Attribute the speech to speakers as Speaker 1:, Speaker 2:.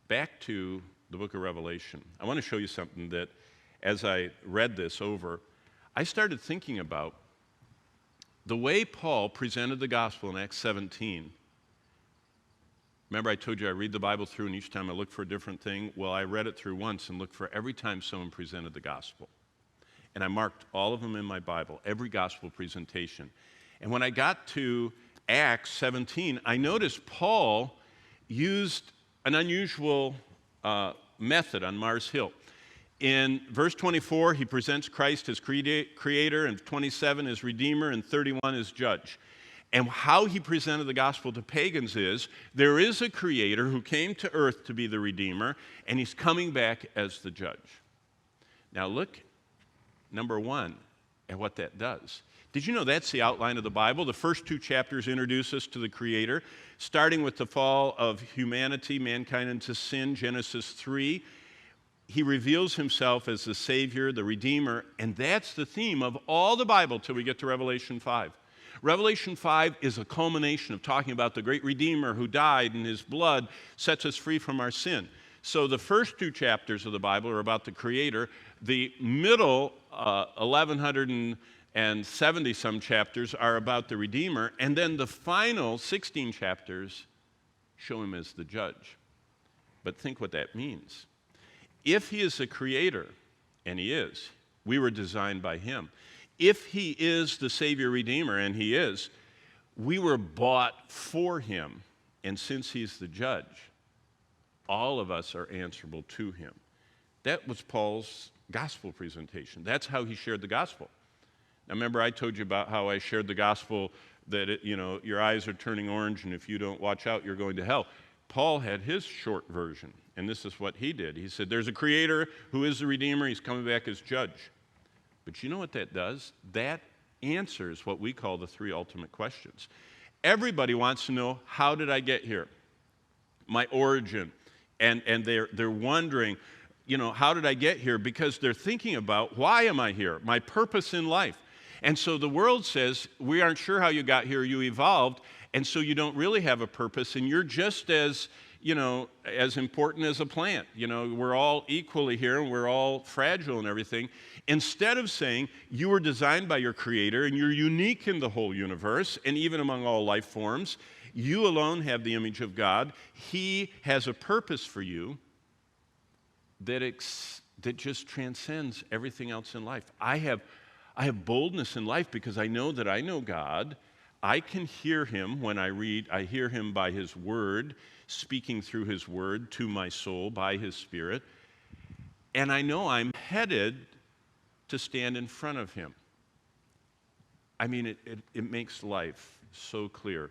Speaker 1: back to the book of Revelation. I want to show you something that, as I read this over, I started thinking about the way Paul presented the gospel in Acts 17. Remember I told you I read the Bible through and each time I look for a different thing? Well, I read it through once and looked for every time someone presented the gospel. And I marked all of them in my Bible, every gospel presentation. And when I got to Acts 17, I noticed Paul used an unusual method on Mars Hill. In verse 24, he presents Christ as creator, and 27 as redeemer, and 31 as judge. And how he presented the gospel to pagans is, there is a creator who came to earth to be the redeemer, and he's coming back as the judge. Now look, number one, at what that does. Did you know that's the outline of the Bible? The first two chapters introduce us to the Creator, starting with the fall of humanity, mankind into sin, Genesis 3. He reveals himself as the Savior, the Redeemer, and that's the theme of all the Bible till we get to Revelation 5. Revelation 5 is a culmination of talking about the great Redeemer who died and his blood sets us free from our sin. So the first two chapters of the Bible are about the Creator. The middle 1,170-some chapters are about the Redeemer, and then the final 16 chapters show him as the judge. But think what that means. If he is the creator, and he is, we were designed by him. If he is the Savior Redeemer, and he is, we were bought for him. And since he's the judge, all of us are answerable to him. That was Paul's gospel presentation. That's how he shared the gospel. Now remember I told you about how I shared the gospel that your eyes are turning orange and if you don't watch out you're going to hell. Paul had his short version, and this is what he did. He said there's a creator who is the Redeemer, he's coming back as judge. But you know what that does? That answers what we call the three ultimate questions. Everybody wants to know, how did I get here? My origin. And they're wondering, how did I get here? Because they're thinking about, why am I here? My purpose in life. And so the world says, we aren't sure how you got here, you evolved, and so you don't really have a purpose, and you're just as important as a plant. We're all equally here, and we're all fragile and everything. Instead of saying, you were designed by your Creator, and you're unique in the whole universe, and even among all life forms, you alone have the image of God. He has a purpose for you that just transcends everything else in life. I have boldness in life because I know that I know God. I can hear him when I read. I hear him by his word, speaking through his word to my soul by his Spirit. And I know I'm headed to stand in front of him. I mean, it makes life so clear.